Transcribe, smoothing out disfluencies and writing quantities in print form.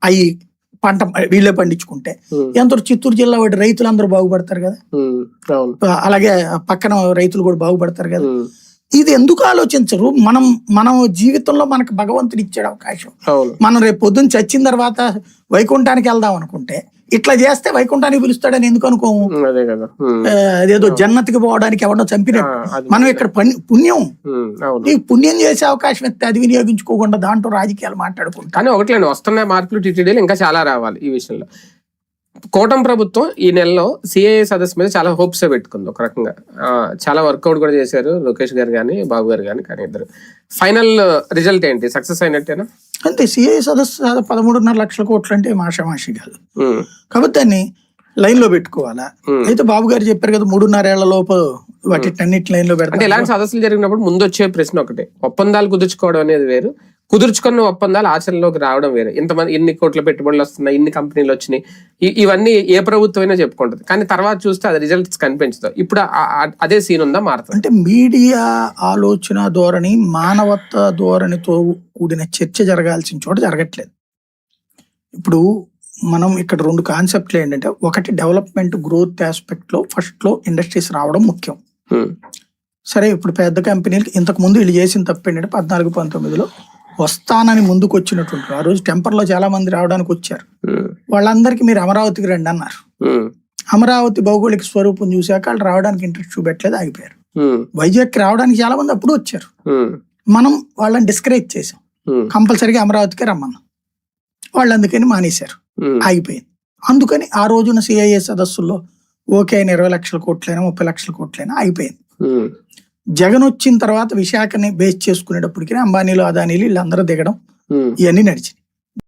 అవి పంట వీళ్ళే పండించుకుంటే ఎంతో చిత్తూరు జిల్లా వాటి రైతులందరూ బాగుపడతారు కదా, అలాగే పక్కన రైతులు కూడా బాగుపడతారు కదా. ఇది ఎందుకు ఆలోచించరు? మనం జీవితంలో మనకు భగవంతుడు ఇచ్చాడు అవకాశం. మనం రేపు పొద్దున్న చచ్చిన తర్వాత వైకుంఠానికి వెళ్దాం అనుకుంటే ఇట్లా చేస్తే వైకుంఠానికి పిలుస్తాడని ఎందుకు అనుకోము? అదేదో జన్నతికి పోవడానికి ఎవడో చంపినట్టు మనం ఇక్కడ పుణ్యం నీకు పుణ్యం చేసే అవకాశం ఇస్తే అది వినియోగించుకోకుండా దాంట్లో రాజకీయాలు మాట్లాడుకుంటాం. కానీ ఒకట్లేదు, వస్తున్న మార్పులు టీటీడీలు ఇంకా చాలా రావాలి ఈ విషయంలో. కూటమి ప్రభుత్వం ఈ నెలలో సిఐఏ సదస్సు మీద చాలా హోప్స్ పెట్టుకుంది. ఒక రకంగా చాలా వర్కౌట్ కూడా చేశారు లోకేష్ గారు కానీ బాబు గారు కానీ. కానీ ఇద్దరు ఫైనల్ రిజల్ట్ ఏంటి? సక్సెస్ అయినట్టేనా? అంతే. సిఐఏ సదస్సు 13.5 లక్షల కోట్లు అంటే మాషామాషి కాదు కాబట్టి దాన్ని లైన్ లో పెట్టుకోవాలా. అయితే బాబు గారు చెప్పారు కదా 3.5 ఏళ్ల లోపు వాటిన్నిటి లైన్ లో పెడతారు. ఇలాంటి సదస్సులు జరిగినప్పుడు ముందు వచ్చే ప్రశ్న ఒకటే, ఒప్పందాలు కుదుర్చుకోవడం అనేది వేరు, కుదుర్చుకున్న ఒప్పందాలు ఆచరణలోకి రావడం వేరే. ఇంతమంది ఇన్ని కోట్ల పెట్టుబడులు వస్తున్నాయి, ఇన్ని కంపెనీలు వచ్చినాయి, ఇవన్నీ ఏ ప్రభుత్వం అయినా చెప్పుకుంటది. కానీ తర్వాత చూస్తే అది రిజల్ట్స్ కనిపించదు. ఇప్పుడు అదే సీన్ ఉందా మారుతుంది? అంటే మీడియా ఆలోచన ధోరణి మానవత్వ ధోరణితో కూడిన చర్చ జరగాల్సిన చోట జరగట్లేదు. ఇప్పుడు మనం ఇక్కడ 2 కాన్సెప్ట్లు ఏంటంటే, ఒకటి డెవలప్మెంట్ గ్రోత్ ఆస్పెక్ట్ లో ఫస్ట్ లో ఇండస్ట్రీస్ రావడం ముఖ్యం. సరే, ఇప్పుడు పెద్ద కంపెనీలకి ఇంతకు ముందు వీళ్ళు చేసిన తప్పు ఏంటంటే 14-19లో వస్తానని ముందుకు వచ్చినటువంటి, ఆ రోజు టెంపర్లో చాలా మంది రావడానికి వచ్చారు. వాళ్ళందరికీ మీరు అమరావతికి రండి అన్నారు. అమరావతి భౌగోళిక స్వరూపం చూశాక వాళ్ళు రావడానికి ఇంట్రెస్ట్ చూపెట్టలేదు, ఆగిపోయారు. వైజాగ్ రావడానికి చాలా మంది అప్పుడు వచ్చారు. మనం వాళ్ళని డిస్కరేజ్ చేసాం, కంపల్సరీగా అమరావతికే రమ్మన్నాం. వాళ్ళు అందుకని మానేశారు, ఆగిపోయింది. అందుకని ఆ రోజున సిఐఏ సదస్సుల్లో ఓకే అయిన 20 లక్షల కోట్లైనా 30 లక్షల కోట్లైనా అయిపోయింది. జగన్ వచ్చిన తర్వాత విశాఖని బేస్ చేసుకునేటప్పటికి అంబానీలు అదానీలు వీళ్ళందరూ దిగడం ఇవన్నీ నడిచింది.